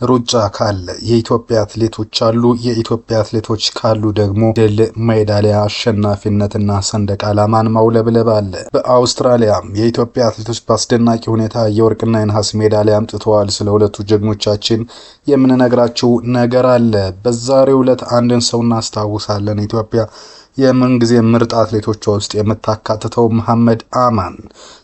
ሩጫ ካለ የኢትዮጵያ አትሌቶች አሉ። የኢትዮጵያ አትሌቶች ካሉ ደግሞ ድል፣ ሜዳሊያ፣ አሸናፊነትና ሰንደቅ ዓላማን ማውለብለብ አለ። በአውስትራሊያም የኢትዮጵያ አትሌቶች በአስደናቂ ሁኔታ የወርቅና የነሐስ ሜዳሊያ አምጥተዋል። ስለ ሁለቱ ጀግኖቻችን የምንነግራችሁ ነገር አለ። በዛሬው ዕለት አንድን ሰው እናስታውሳለን። ኢትዮጵያ የምን ጊዜ ምርጥ አትሌቶቿ ውስጥ የምታካትተው መሐመድ አማን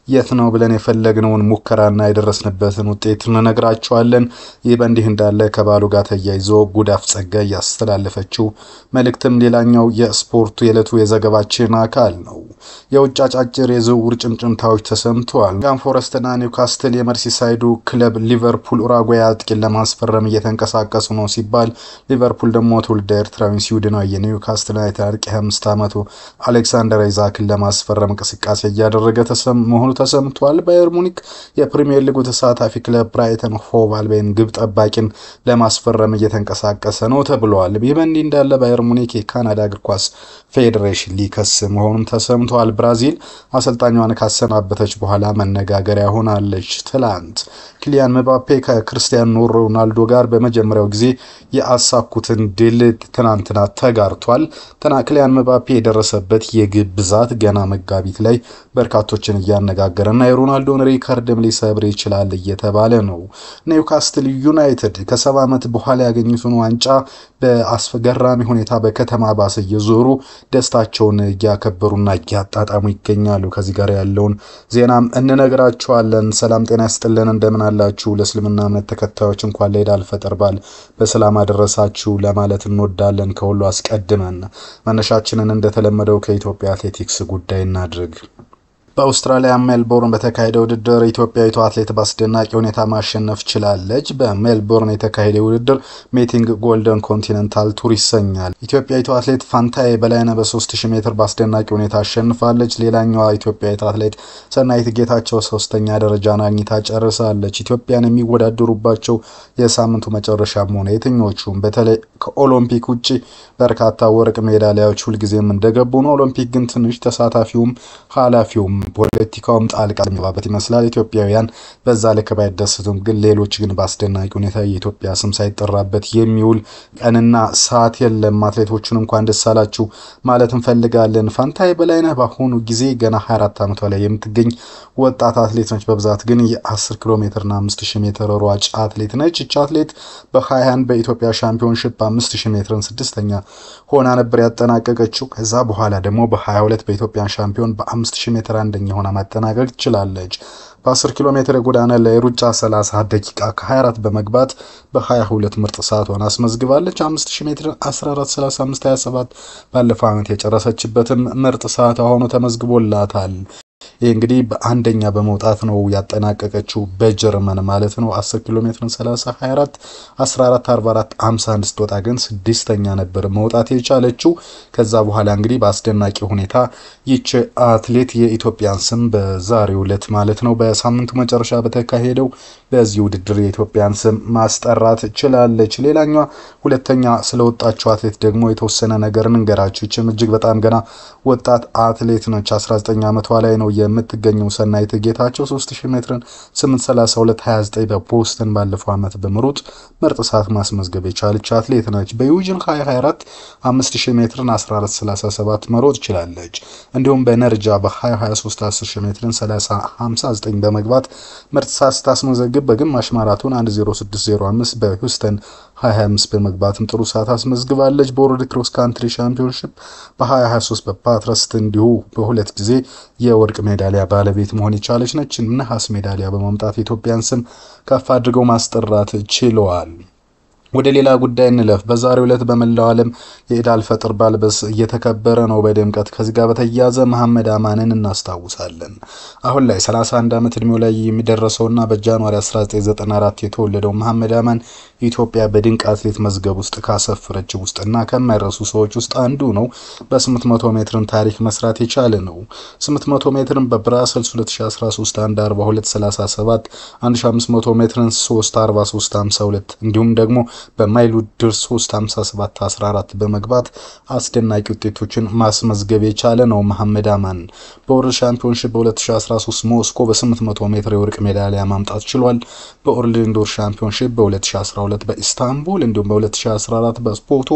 የት ነው ብለን የፈለግነውን ሙከራና የደረስንበትን ውጤት እንነግራችኋለን። ይህ በእንዲህ እንዳለ ከባሉ ጋር ተያይዞ ጉዳፍ ጸጋይ ያስተላለፈችው መልእክትም ሌላኛው የስፖርቱ የዕለቱ የዘገባችን አካል ነው። የውጭ አጫጭር የዝውውር ጭምጭምታዎች ተሰምተዋል። ጋን ፎረስትና ኒውካስትል የመርሲሳይዱ ክለብ ሊቨርፑል ኡራጓይ አጥቂን ለማስፈረም እየተንቀሳቀሱ ነው ሲባል፣ ሊቨርፑል ደግሞ ትውልደ ኤርትራዊ ስዊድናዊ የኒውካስትል ዩናይትድ አጥቂ 25 ዓመቱ አሌክሳንደር አይዛክን ለማስፈረም እንቅስቃሴ እያደረገ መሆኑ ተሰምቷል። ባየር ሙኒክ የፕሪሚየር ሊጉ ተሳታፊ ክለብ ብራይተን ሆቭ አልቢዮን ግብ ጠባቂን ለማስፈረም እየተንቀሳቀሰ ነው ተብሏል። ይህ በእንዲህ እንዳለ ባየር ሙኒክ የካናዳ እግር ኳስ ፌዴሬሽን ሊከስ መሆኑም ተሰምቷል። ብራዚል አሰልጣኟን ካሰናበተች በኋላ መነጋገሪያ ሆናለች። ትላንት ኪሊያን ምባፔ ከክርስቲያኖ ሮናልዶ ጋር በመጀመሪያው ጊዜ የአሳኩትን ድል ትናንትና ተጋርቷል። ኪሊያን ምባፔ የደረሰበት የግብ ብዛት ገና መጋቢት ላይ በርካቶችን እያነጋገረና የሮናልዶን ሪካርድም ሊሰብር ይችላል እየተባለ ነው። ኒውካስትል ዩናይትድ ከ70 ዓመት በኋላ ያገኙትን ዋንጫ በአስገራሚ ሁኔታ በከተማ ባስ እየዞሩ ደስታቸውን እያከበሩና እያጣጣሙ ይገኛሉ። ከዚህ ጋር ያለውን ዜናም እንነግራችኋለን። ሰላም ጤና ይስጥልን፣ እንደምን አላችሁ? ለእስልምና እምነት ተከታዮች እንኳን ለኢድ አልፈጥር በዓል በሰላም አደረሳችሁ ለማለት እንወዳለን። ከሁሉ አስቀድመን መነሻችንን እንደተለመደው ከኢትዮጵያ አትሌቲክስ ጉዳይ እናድርግ። በአውስትራሊያ ሜልቦርን በተካሄደው ውድድር ኢትዮጵያዊቷ አትሌት በአስደናቂ ሁኔታ ማሸነፍ ችላለች። በሜልቦርን የተካሄደው ውድድር ሜቲንግ ጎልደን ኮንቲኔንታል ቱር ይሰኛል። ኢትዮጵያዊቷ አትሌት ፋንታዬ በላይነህ በ3000 ሜትር በአስደናቂ ሁኔታ አሸንፋለች። ሌላኛዋ ኢትዮጵያዊቷ አትሌት ሰናይት ጌታቸው 3ኛ ደረጃን አግኝታ ጨርሳለች። ኢትዮጵያን የሚወዳደሩባቸው የሳምንቱ መጨረሻም ሆነ የትኞቹም በተለይ ከኦሎምፒክ ውጪ በርካታ ወርቅ ሜዳሊያዎች ሁልጊዜም እንደገቡ ነው። ኦሎምፒክ ግን ትንሽ ተሳታፊውም ኃላፊውም ፖለቲካውም ጣልቃ የሚገባበት ይመስላል። ኢትዮጵያውያን በዛ ልክ ባይደሰቱም ግን ሌሎች ግን በአስደናቂ ሁኔታ የኢትዮጵያ ስም ሳይጠራበት የሚውል ቀንና ሰዓት የለም። አትሌቶቹን እንኳን ደስ አላችሁ ማለት እንፈልጋለን። ፋንታዬ በላይነህ በአሁኑ ጊዜ ገና 24 ዓመቷ ላይ የምትገኝ ወጣት አትሌት ነች። በብዛት ግን የ10 ኪሎ ሜትርና 5000 ሜትር ሯጭ አትሌት ነች። እቺ አትሌት በ21 በኢትዮጵያ ሻምፒዮንሺፕ 5000 ሜትርን 6ኛ ሆና ነበር ያጠናቀቀችው። ከዛ በኋላ ደግሞ በ22 በኢትዮጵያ ሻምፒዮን በ5000 ሜትር አንደኛ ሆና ማጠናቀቅ ትችላለች። በ10 ኪሎ ሜትር የጎዳና ላይ ሩጫ 30 ደቂቃ ከ24 በመግባት በ22 ምርጥ ሰዓቷን አስመዝግባለች። 5000 ሜትር 14:35:27 ባለፈው ዓመት የጨረሰችበትም ምርጥ ሰዓቷ ሆኖ ተመዝግቦላታል። ይህ እንግዲህ በአንደኛ በመውጣት ነው ያጠናቀቀችው በጀርመን ማለት ነው። 10 ኪሎ ሜትርን 30:24 14:44:51 ስትወጣ ግን 6ኛ ነበር መውጣት የቻለችው። ከዛ በኋላ እንግዲህ በአስደናቂ ሁኔታ ይች አትሌት የኢትዮጵያን ስም በዛሬው ዕለት ማለት ነው በሳምንቱ መጨረሻ በተካሄደው በዚህ ውድድር የኢትዮጵያን ስም ማስጠራት ችላለች። ሌላኛዋ ሁለተኛ ስለወጣችው አትሌት ደግሞ የተወሰነ ነገር እንገራችሁ። ይችም እጅግ በጣም ገና ወጣት አትሌት ነች። 19 ዓመቷ ላይ ነው የምትገኘው ሰናይት ጌታቸው 3000 ሜትርን 8:32:29 በቦስተን ባለፈው ዓመት በመሮጥ ምርጥ ሰዓት ማስመዝገብ የቻለች አትሌት ነች። በዩጂን 2024 5000 ሜትርን 14:37 መሮጥ ችላለች። እንዲሁም በነርጃ በ2023 10000 ሜትርን 30:59 በመግባት ምርጥ ሰዓት ታስመዘግብ በግማሽ ማራቶን 1:06:05 በሂውስተን 2025 በመግባትም ጥሩ ሰዓት አስመዝግባለች። በወርልድ ክሮስ ካንትሪ ሻምፒዮንሺፕ በ2023 በፓትረስት እንዲሁ በሁለት ጊዜ የወርቅ ሜዳሊያ ባለቤት መሆን የቻለች ነች። ነሐስ ሜዳሊያ በማምጣት ኢትዮጵያን ስም ከፍ አድርገው ማስጠራት ችለዋል። ወደ ሌላ ጉዳይ እንለፍ። በዛሬው ዕለት በመላው ዓለም የኢድ አልፈጥር በዓል እየተከበረ ነው በድምቀት። ከዚህ ጋር በተያያዘ መሐመድ አማንን እናስታውሳለን። አሁን ላይ 31 ዓመት እድሜው ላይ የሚደርሰውና በጃንዋሪ 1994 የተወለደው መሐመድ አማን ኢትዮጵያ በድንቅ አትሌት መዝገብ ውስጥ ካሰፈረችው ውስጥና ከማይረሱ ሰዎች ውስጥ አንዱ ነው። በ800 ሜትርን ታሪክ መስራት የቻለ ነው። 800 ሜትርን በብራሰልስ 2013 1:42:37 1500 ሜትርን 3:43:52 እንዲሁም ደግሞ በማይል ውድድር 3:57:14 በመግባት አስደናቂ ውጤቶችን ማስመዝገብ የቻለ ነው። መሐመድ አማን በወርልድ ሻምፒዮንሺፕ በ2013 ሞስኮ በ800 ሜትር የወርቅ ሜዳሊያ ማምጣት ችሏል። በወርልድ ኢንዶር ሻምፒዮንሺፕ በ2012 በኢስታንቡል እንዲሁም በ2014 በስፖርቱ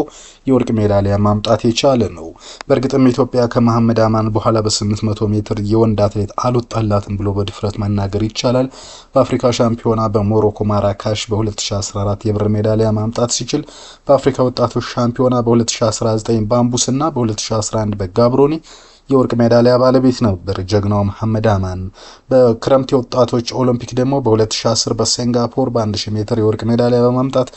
የወርቅ ሜዳሊያ ማምጣት የቻለ ነው። በእርግጥም ኢትዮጵያ ከመሐመድ አማን በኋላ በ800 ሜትር የወንድ አትሌት አልወጣላትም ብሎ በድፍረት መናገር ይቻላል። በአፍሪካ ሻምፒዮና በሞሮኮ ማራካሽ በ2014 የብር ሜዳሊያ ማምጣት ሲችል በአፍሪካ ወጣቶች ሻምፒዮና በ2019 ባምቡስና በ2011 በጋብሮኒ የወርቅ ሜዳሊያ ባለቤት ነበር ጀግናው መሐመድ አማን። በክረምት የወጣቶች ኦሎምፒክ ደግሞ በ2010 በሲንጋፖር በ1000 ሜትር የወርቅ ሜዳሊያ በማምጣት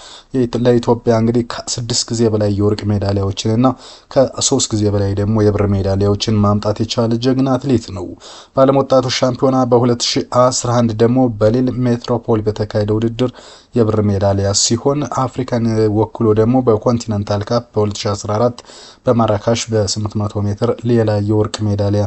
ለኢትዮጵያ እንግዲህ ከ6 ጊዜ በላይ የወርቅ ሜዳሊያዎችንና ከ3 ጊዜ በላይ ደግሞ የብር ሜዳሊያዎችን ማምጣት የቻለ ጀግና አትሌት ነው። በዓለም ወጣቶች ሻምፒዮና በ2011 ደግሞ በሊል ሜትሮፖል በተካሄደ ውድድር የብር ሜዳሊያ ሲሆን አፍሪካን ወክሎ ደግሞ በኮንቲኔንታል ካፕ በ2014 በማራካሽ በ800 ሜትር ሌላ የወርቅ ሜዳሊያ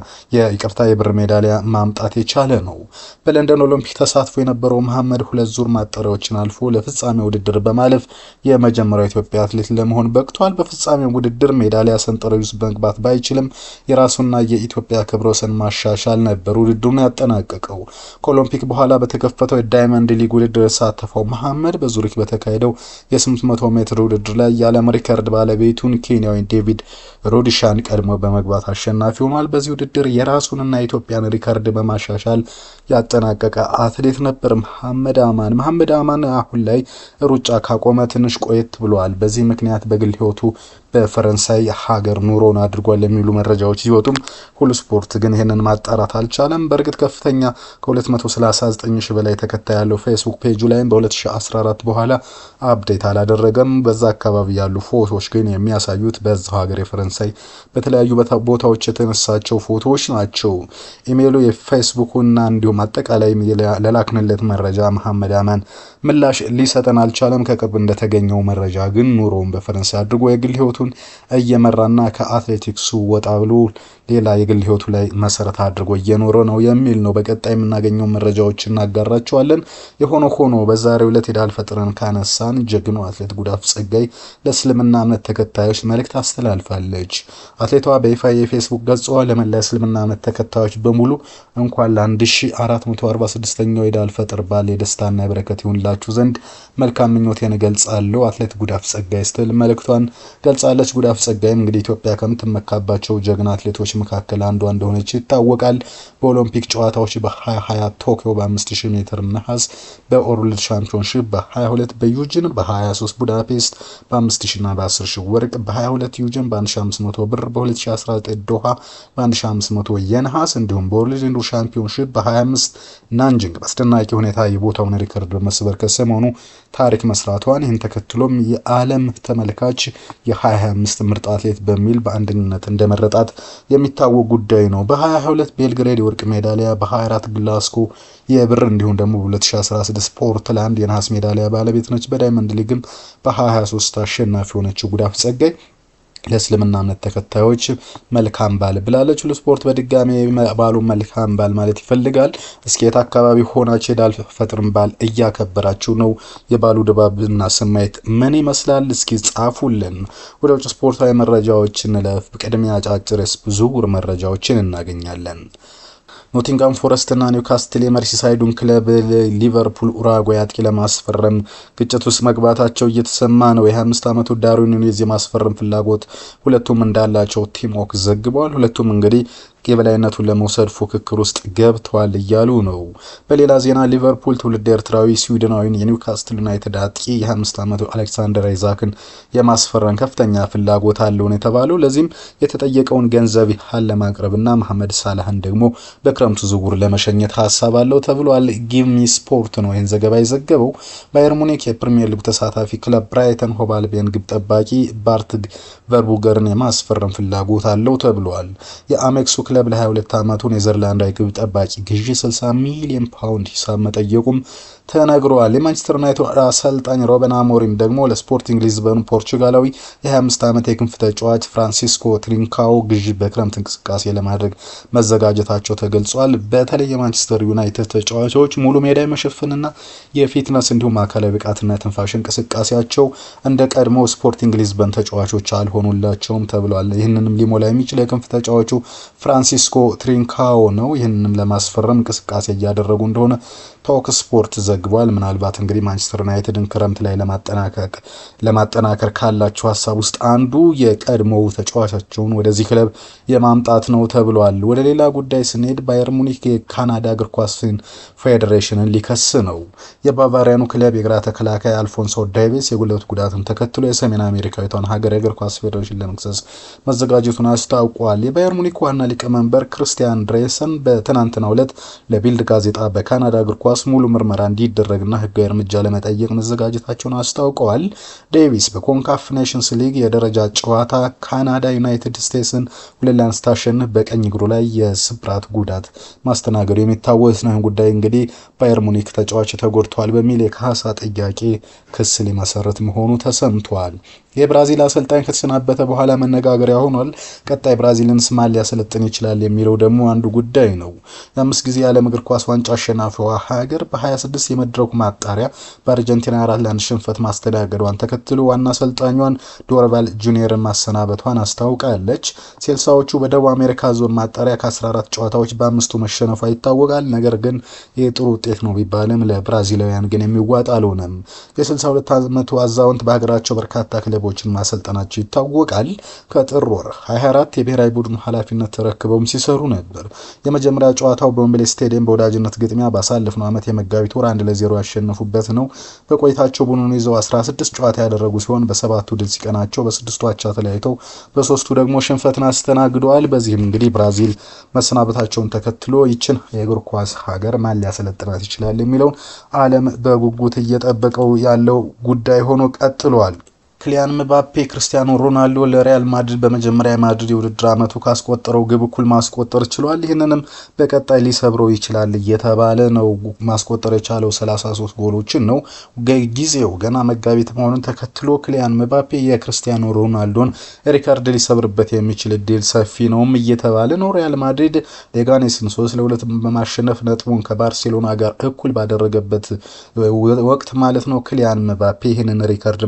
የብር ሜዳሊያ ማምጣት የቻለ ነው። በለንደን ኦሎምፒክ ተሳትፎ የነበረው መሐመድ 2 ዙር ማጣሪያዎችን አልፎ ለፍጻሜ ውድድር በማለፍ የመጀመሪያው ኢትዮጵያ አትሌት ለመሆን በቅቷል። በፍጻሜው ውድድር ሜዳሊያ ሰንጠረዥ ውስጥ መግባት ባይችልም የራሱና የኢትዮጵያ ክብረ ወሰን ማሻሻል ነበር ውድድሩን ያጠናቀቀው። ከኦሎምፒክ በኋላ በተከፈተው የዳይመንድ ሊግ ውድድር የተሳተፈው መሐመድ በዙሪክ በተካሄደው የ800 ሜትር ውድድር ላይ የዓለም ሪከርድ ባለቤቱን ኬንያዊ ዴቪድ ሮዲሻን ቀድሞ በመግባት አሸናፊ ሆኗል። በዚህ ውድድር የራሱንና የኢትዮጵያን ሪከርድ በማሻሻል ያጠናቀቀ አትሌት ነበር መሐመድ አማን አሁን ላይ ሩጫ ካቆመ ትንሽ ቆየት ብሏል። በዚህ ምክንያት በግል ህይወቱ በፈረንሳይ ሀገር ኑሮን አድርጓል የሚሉ መረጃዎች ሲወጡም ሁሉ ስፖርት ግን ይሄንን ማጣራት አልቻለም። በእርግጥ ከፍተኛ ከ239,000 በላይ ተከታይ ያለው ፌስቡክ ፔጁ ላይም በ2014 በኋላ አፕዴት አላደረገም። በዛ አካባቢ ያሉ ፎቶዎች ግን የሚያሳዩት በዛው ሀገር የፈረንሳይ በተለያዩ ቦታዎች የተነሳቸው ፎቶዎች ናቸው። ኢሜሉ የፌስቡክና እንዲሁም አጠቃላይ ለላክንለት መረጃ መሐመድ አማን ምላሽ ሊሰጠን አልቻለም። ከቅርብ እንደተገኘው መረጃ ግን ኑሮውን በፈረንሳይ አድርጎ የግል ህይወቱን እየመራና ከአትሌቲክሱ ወጣ ብሎ ሌላ የግል ህይወቱ ላይ መሰረት አድርጎ እየኖረ ነው የሚል ነው። በቀጣይ የምናገኘው መረጃዎች እናጋራቸዋለን። የሆነ ሆኖ በዛሬው ዕለት ኢድ አልፈጥርን ካነሳን ጀግናው አትሌት ጉዳፍ ጸጋይ ለእስልምና እምነት ተከታዮች መልእክት አስተላልፋለች። አትሌቷ በይፋ የፌስቡክ ገጿ ለመላ እስልምና እምነት ተከታዮች በሙሉ እንኳን ለ1446ኛው ኢድ አልፈጥር በዓል የደስታና የበረከት ይሁንላችሁ ዘንድ መልካም ምኞቴን እገልጻለሁ አትሌት ጉዳፍ ጸጋይ ስትል መልእክቷን ገልጻለች። ጉዳፍ ጸጋይም እንግዲህ ኢትዮጵያ ከምትመካባቸው ጀግና አትሌቶች መካከል አንዷ እንደሆነች ይታወቃል። በኦሎምፒክ ጨዋታዎች በ2020 ቶኪዮ በ5000 ሜትር ነሐስ፣ በወርልድ ሻምፒዮንሺፕ በ22 በዩጂን፣ በ23 ቡዳፔስት በ5000 እና በ10000 ወርቅ፣ በ22 ዩጂን በ1500 ብር፣ በ2019 ዶሃ በ1500 የነሐስ እንዲሁም በወርልድ ኢንዶር ሻምፒዮንሺፕ በ25 ናንጂንግ በአስደናቂ ሁኔታ የቦታውን ሪከርድ በመስበር ከሰሞኑ ታሪክ መስራቷን ይህን ተከትሎም የዓለም ተመልካች የ2025 ምርጥ አትሌት በሚል በአንድነት እንደመረጣት የሚታወቅ ጉዳይ ነው። በ2022 ቤልግሬድ የወርቅ ሜዳሊያ፣ በ24 ግላስጎ የብር እንዲሁም ደግሞ በ2016 ፖርትላንድ የነሐስ ሜዳሊያ ባለቤት ነች። በዳይመንድ ሊግም በ2023 አሸናፊ ሆነችው ጉዳፍ ጸጋይ ለእስልምና እምነት ተከታዮች መልካም በዓል ብላለች። ሁሉ ስፖርት በድጋሚ ባሉ መልካም በዓል ማለት ይፈልጋል። እስኪ የት አካባቢ ሆናችሁ ኢድ አልፈጥርን በዓል እያከበራችሁ ነው? የባሉ ድባብና ስሜት ምን ይመስላል? እስኪ ጻፉልን። ወደ ውጭ ስፖርታዊ መረጃዎች እንለፍ። በቅድሚያ አጫጭር ዝውውር መረጃዎችን እናገኛለን። ኖቲንጋም ፎረስት እና ኒውካስትል የመርሲሳይዱን ክለብ ሊቨርፑል ኡራጓይ አጥቂ ለማስፈረም ግጭት ውስጥ መግባታቸው እየተሰማ ነው። የ25 ዓመቱ ዳርዊን ኑኔዝ የማስፈረም ፍላጎት ሁለቱም እንዳላቸው ቲሞክ ዘግቧል። ሁለቱም እንግዲህ የበላይነቱን ለመውሰድ ፉክክር ውስጥ ገብተዋል እያሉ ነው። በሌላ ዜና ሊቨርፑል ትውልድ ኤርትራዊ ስዊድናዊን የኒውካስትል ዩናይትድ አጥቂ የ25 ዓመቱ አሌክሳንደር አይዛክን የማስፈረም ከፍተኛ ፍላጎት አለው ነው የተባለው። ለዚህም የተጠየቀውን ገንዘብ ለማቅረብና መሐመድ ሳላህን ደግሞ በክረምቱ ዝውውር ለመሸኘት ሐሳብ አለው ተብሏል። ጊቭ ሚ ስፖርት ነው ይህን ዘገባ የዘገበው። ባየር ሙኒክ የፕሪሚየር ሊግ ተሳታፊ ክለብ ብራይተን ሆቭ አልቢዮን ግብ ጠባቂ ባርት ቨርቡገርን የማስፈረም ፍላጎት አለው ተብሏል። የአሜክሱ ክለብ ለ22 ዓመቱ ኔዘርላንዳዊ ግብ ጠባቂ ግዢ 60 ሚሊዮን ፓውንድ ሂሳብ መጠየቁም ተነግሯል። የማንቸስተር ዩናይትድ አሰልጣኝ ሩበን አሞሪም ደግሞ ለስፖርቲንግ ሊዝበኑ ፖርቹጋላዊ የ25 ዓመት የክንፍ ተጫዋች ፍራንሲስኮ ትሪንካኦ ግዢ በክረምት እንቅስቃሴ ለማድረግ መዘጋጀታቸው ተገልጿል። በተለይ የማንቸስተር ዩናይትድ ተጫዋቾች ሙሉ ሜዳ የመሸፈንና የፊትነስ እንዲሁም አካላዊ ብቃትና ትንፋሽ እንቅስቃሴያቸው እንደ ቀድሞ ስፖርቲንግ ሊዝበን ተጫዋቾች አልሆኑላቸውም ተብሏል። ይህንንም ሊሞላ የሚችል የክንፍ ተጫዋቹ ፍራንሲስኮ ትሪንካኦ ነው። ይህንንም ለማስፈረም እንቅስቃሴ እያደረጉ እንደሆነ ቶክ ስፖርት ዘግቧል። ምናልባት እንግዲህ ማንቸስተር ዩናይትድን ክረምት ላይ ለማጠናከር ካላቸው ሀሳብ ውስጥ አንዱ የቀድሞው ተጫዋቻቸውን ወደዚህ ክለብ የማምጣት ነው ተብሏል። ወደ ሌላ ጉዳይ ስንሄድ ባየር ሙኒክ የካናዳ እግር ኳስ ፌዴሬሽንን ሊከስ ነው። የባቫሪያኑ ክለብ የግራ ተከላካይ አልፎንሶ ዴቪስ የጉልበት ጉዳትን ተከትሎ የሰሜን አሜሪካዊቷን ሀገር የእግር ኳስ ፌዴሬሽን ለመክሰስ መዘጋጀቱን አስታውቋል። የባየር ሙኒክ ዋና ሊቀመንበር ክርስቲያን ድሬሰን በትናንትናው ዕለት ለቢልድ ጋዜጣ በካናዳ እግር ኳስ ሙሉ ምርመራ እንዲደረግና ህጋዊ እርምጃ ለመጠየቅ መዘጋጀታቸውን አስታውቀዋል። ዴቪስ በኮንካፍ ኔሽንስ ሊግ የደረጃ ጨዋታ ካናዳ ዩናይትድ ስቴትስን 2-1 ስታሸንፍ በቀኝ እግሩ ላይ የስብራት ጉዳት ማስተናገዱ የሚታወስ ነው። ጉዳይ እንግዲህ ባየር ሙኒክ ተጫዋች ተጎድቷል በሚል የካሳ ጥያቄ ክስ ሊመሰረት መሆኑ ተሰምቷል። የብራዚል አሰልጣኝ ከተሰናበተ በኋላ መነጋገሪያ ሆኗል። ቀጣይ ብራዚልን ማን ሊያሰለጥን ይችላል የሚለው ደግሞ አንዱ ጉዳይ ነው። የ5 ጊዜ የዓለም እግር ኳስ ዋንጫ አሸናፊዋ ሀገር በ26 የመድረኩ ማጣሪያ በአርጀንቲና 4-1 ሽንፈት ማስተናገዷን ተከትሎ ዋና አሰልጣኟን ዶርቫል ጁኒየርን ማሰናበቷን አስታውቃለች። ሴልሳዎቹ በደቡብ አሜሪካ ዞን ማጣሪያ ከ14 ጨዋታዎች በ5ቱ መሸነፏ ይታወቃል። ነገር ግን የጥሩ ውጤት ነው ቢባልም ለብራዚላውያን ግን የሚዋጥ አልሆነም። የ62 ዓመቱ አዛውንት በሀገራቸው በርካታ ክለቦችን ማሰልጠናቸው ይታወቃል። ከጥር ወር 24 የብሔራዊ ቡድኑ ኃላፊነት ተረክበውም ሲሰሩ ነበር። የመጀመሪያ ጨዋታው በዌምብሌ ስቴዲየም በወዳጅነት ግጥሚያ ባሳለፍነው ዓመት የመጋቢት ወር 1-0 ያሸነፉበት ነው። በቆይታቸው ቡድኑን ይዘው 16 ጨዋታ ያደረጉ ሲሆን በ7ቱ ድል ሲቀናቸው በ6ቱ አቻ ተለያይተው በ3ቱ ደግሞ ሽንፈትን አስተናግደዋል። በዚህም እንግዲህ ብራዚል መሰናበታቸውን ተከትሎ ይችን የእግር ኳስ ሀገር ማን ሊያሰለጥናት ይችላል የሚለውን ዓለም በጉጉት እየጠበቀው ያለው ጉዳይ ሆኖ ቀጥሏል። ክሊያን ምባፔ ክርስቲያኖ ሮናልዶ ለሪያል ማድሪድ በመጀመሪያ ማድሪድ የውድድር ዓመቱ ካስቆጠረው ግብ እኩል ማስቆጠር ችሏል። ይህንንም በቀጣይ ሊሰብረው ይችላል እየተባለ ነው። ማስቆጠር የቻለው 33 ጎሎችን ነው። ጊዜው ገና መጋቢት መሆኑን ተከትሎ ክሊያን ምባፔ የክርስቲያኖ ሮናልዶን ሪካርድ ሊሰብርበት የሚችል እድል ሰፊ ነውም እየተባለ ነው። ሪያል ማድሪድ ሌጋኔስን 3-2 በማሸነፍ ነጥቡን ከባርሴሎና ጋር እኩል ባደረገበት ወቅት ማለት ነው ክሊያን ምባፔ ይህንን ሪካርድ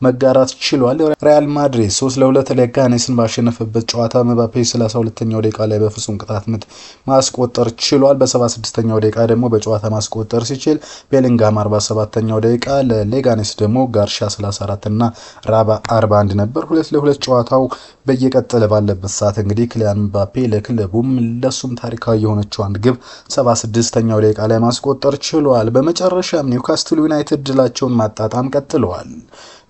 መጋራት ችሏል። ሪያል ማድሪድ 3-2 ሌጋኔስን ባሸነፈበት ጨዋታ ምባፔ 32ኛው ደቂቃ ላይ በፍጹም ቅጣት ምት ማስቆጠር ችሏል። በ76ኛው ደቂቃ ደግሞ በጨዋታ ማስቆጠር ሲችል ቤሊንጋም 47ኛው ደቂቃ፣ ለሌጋኔስ ደግሞ ጋርሻ 34 እና ራባ 41 ነበር። 2-2 ጨዋታው በየቀጠለ ባለበት ሰዓት እንግዲህ ክሊያን ምባፔ ለክለቡም ለሱም ታሪካዊ የሆነችው አንድ ግብ 76ኛው ደቂቃ ላይ ማስቆጠር ችሏል። በመጨረሻም ኒውካስትል ዩናይትድ ድላቸውን ማጣጣም ቀጥለዋል።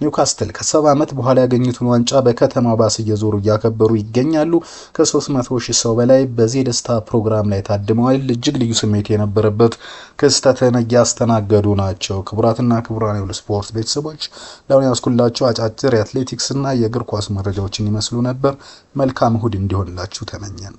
ኒውካስትል ከ70 ዓመት በኋላ ያገኙትን ዋንጫ በከተማው ባስ እየዞሩ እያከበሩ ይገኛሉ። ከ300,000 ሰው በላይ በዚህ ደስታ ፕሮግራም ላይ ታድመዋል። እጅግ ልዩ ስሜት የነበረበት ክስተትን እያስተናገዱ ናቸው። ክቡራትና ክቡራን የሁሉ ስፖርት ቤተሰቦች ለአሁን ያስኩላችሁ አጫጭር የአትሌቲክስ እና የእግር ኳስ መረጃዎችን ይመስሉ ነበር። መልካም እሁድ እንዲሆንላችሁ ተመኘን።